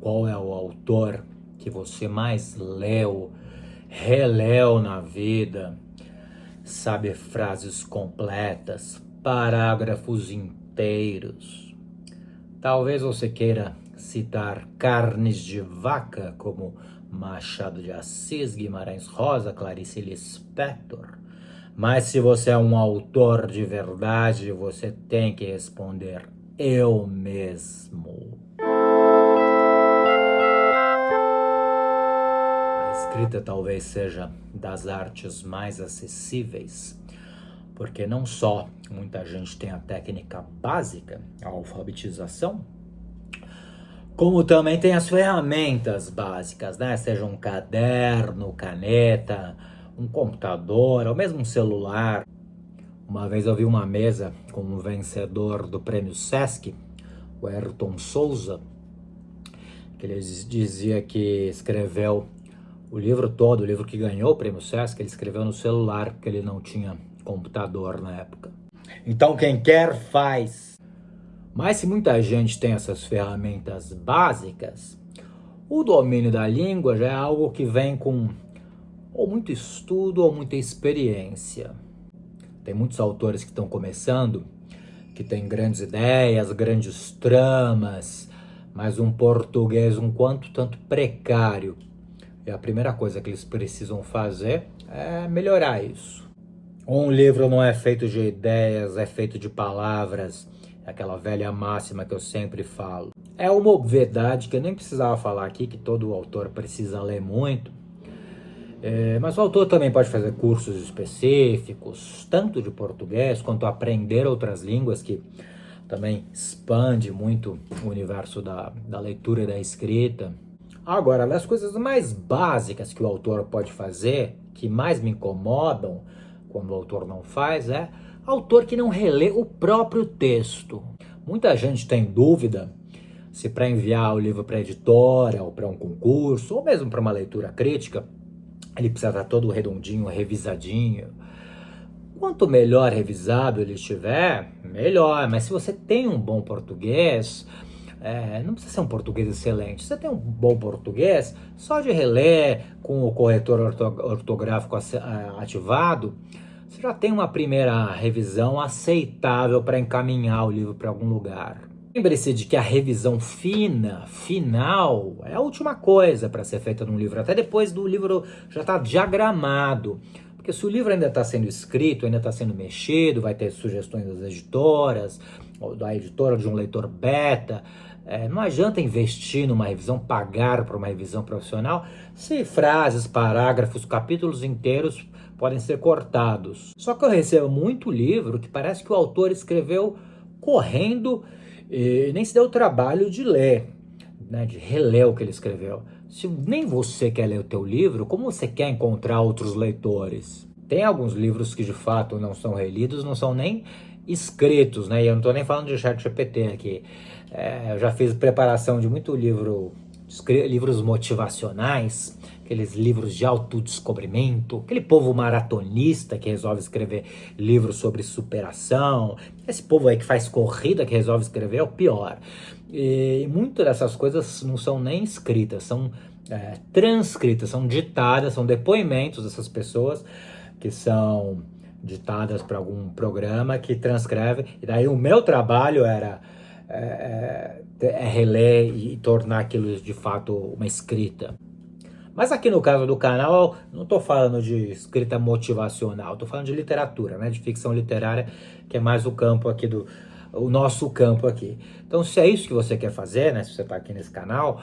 Qual é o autor que você mais leu, releu na vida? Sabe frases completas, parágrafos inteiros. Talvez você queira citar Carnes de Vaca, como Machado de Assis, Guimarães Rosa, Clarice Lispector. Mas se você é um autor de verdade, você tem que responder: eu mesmo. A escrita talvez seja das artes mais acessíveis, porque não só muita gente tem a técnica básica, a alfabetização, como também tem as ferramentas básicas, né? Seja um caderno, caneta, um computador, ou mesmo um celular. Uma vez eu vi uma mesa com um vencedor do prêmio Sesc, o Ayrton Souza, que ele dizia que escreveu o livro todo, o livro que ganhou o prêmio Sesc, ele escreveu no celular, porque ele não tinha computador na época. Então quem quer faz. Mas se muita gente tem essas ferramentas básicas, o domínio da língua já é algo que vem com ou muito estudo ou muita experiência. Tem muitos autores que estão começando, que têm grandes ideias, grandes tramas, mas um português um quanto tanto precário. E a primeira coisa que eles precisam fazer é melhorar isso. Um livro não é feito de ideias, é feito de palavras. É aquela velha máxima que eu sempre falo. É uma obviedade que eu nem precisava falar aqui, que todo autor precisa ler muito. Mas o autor também pode fazer cursos específicos, tanto de português quanto aprender outras línguas, que também expande muito o universo da leitura e da escrita. Agora, das coisas mais básicas que o autor pode fazer, que mais me incomodam quando o autor não faz, é autor que não relê o próprio texto. Muita gente tem dúvida se para enviar o livro para a editora, ou para um concurso, ou mesmo para uma leitura crítica, ele precisa estar todo redondinho, revisadinho. Quanto melhor revisado ele estiver, melhor. Mas se você tem um bom português, não precisa ser um português excelente. Se você tem um bom português, só de reler com o corretor ortográfico ativado, você já tem uma primeira revisão aceitável para encaminhar o livro para algum lugar. Lembre-se de que a revisão final, é a última coisa para ser feita num livro, até depois do livro já estar diagramado. Porque se o livro ainda está sendo escrito, ainda está sendo mexido, vai ter sugestões das editoras, ou da editora, de um leitor beta. Não adianta investir numa revisão, pagar para uma revisão profissional, se frases, parágrafos, capítulos inteiros podem ser cortados. Só que eu recebo muito livro que parece que o autor escreveu correndo e nem se deu o trabalho de ler, né, de reler o que ele escreveu. Se nem você quer ler o teu livro, como você quer encontrar outros leitores? Tem alguns livros que de fato não são relidos, não são nem escritos, né? E eu não estou nem falando de ChatGPT aqui. Eu já fiz preparação de muito livros motivacionais, aqueles livros de autodescobrimento, aquele povo maratonista que resolve escrever livros sobre superação, esse povo aí que faz corrida que resolve escrever é o pior. E muitas dessas coisas não são nem escritas, são transcritas, são ditadas, são depoimentos dessas pessoas que são ditadas para algum programa que transcreve, e daí o meu trabalho era reler e tornar aquilo de fato uma escrita. Mas aqui no caso do canal, não estou falando de escrita motivacional, estou falando de literatura, né, de ficção literária, que é mais o campo aqui o nosso campo aqui. Então, se é isso que você quer fazer, né, se você está aqui nesse canal,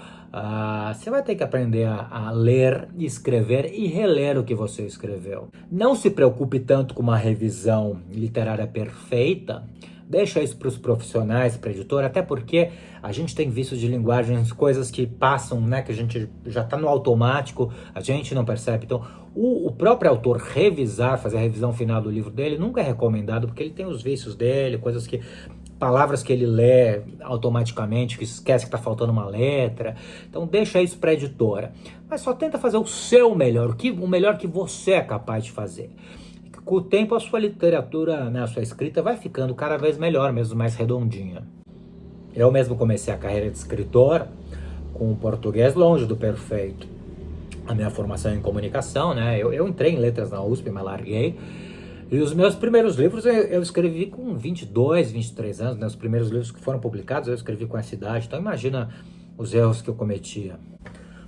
você vai ter que aprender a ler, escrever e reler o que você escreveu. Não se preocupe tanto com uma revisão literária perfeita. Deixa isso para os profissionais, para a editora, até porque a gente tem vícios de linguagens, coisas que passam, né, que a gente já está no automático, a gente não percebe. Então, o próprio autor revisar, fazer a revisão final do livro dele, nunca é recomendado, porque ele tem os vícios dele, palavras que ele lê automaticamente, que esquece que está faltando uma letra. Então, deixa isso para a editora. Mas só tenta fazer o seu melhor, o melhor que você é capaz de fazer. Com o tempo, a sua literatura, né, a sua escrita vai ficando cada vez melhor, mesmo mais redondinha. Eu mesmo comecei a carreira de escritor com o português longe do perfeito. A minha formação em comunicação, né? Eu entrei em letras na USP, mas larguei. E os meus primeiros livros eu escrevi com 22, 23 anos, né? Os primeiros livros que foram publicados eu escrevi com essa idade. Então imagina os erros que eu cometia.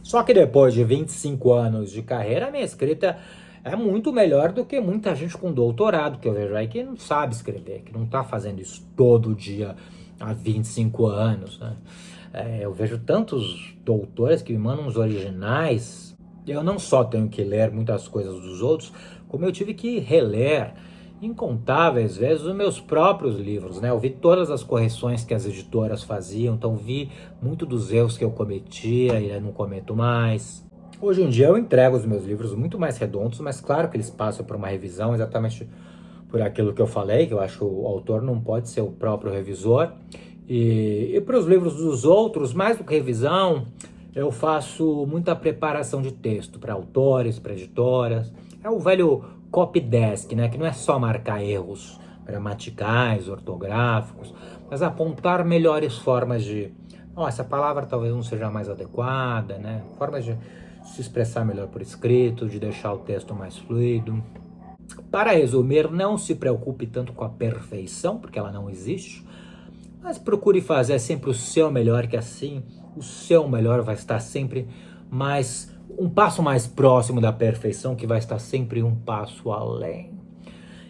Só que depois de 25 anos de carreira, a minha escrita é muito melhor do que muita gente com doutorado que eu vejo aí que não sabe escrever, que não está fazendo isso todo dia há 25 anos, né? Eu vejo tantos doutores que me mandam uns originais. Eu não só tenho que ler muitas coisas dos outros, como eu tive que reler incontáveis vezes os meus próprios livros, né? Eu vi todas as correções que as editoras faziam, então vi muito dos erros que eu cometia e eu não cometo mais. Hoje em dia eu entrego os meus livros muito mais redondos, mas claro que eles passam por uma revisão exatamente por aquilo que eu falei, que eu acho que o autor não pode ser o próprio revisor. E para os livros dos outros, mais do que revisão, eu faço muita preparação de texto para autores, para editoras. É o velho copydesk, né? Que não é só marcar erros gramaticais, ortográficos, mas apontar melhores formas de... Oh, essa palavra talvez não seja mais adequada, né? Formas de se expressar melhor por escrito, de deixar o texto mais fluido. Para resumir, não se preocupe tanto com a perfeição, porque ela não existe, mas procure fazer sempre o seu melhor, que assim o seu melhor vai estar sempre um passo mais próximo da perfeição, que vai estar sempre um passo além.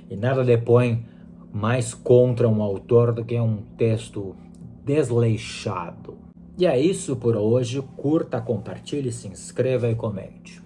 E nada depõe mais contra um autor do que um texto desleixado. E é isso por hoje. Curta, compartilhe, se inscreva e comente.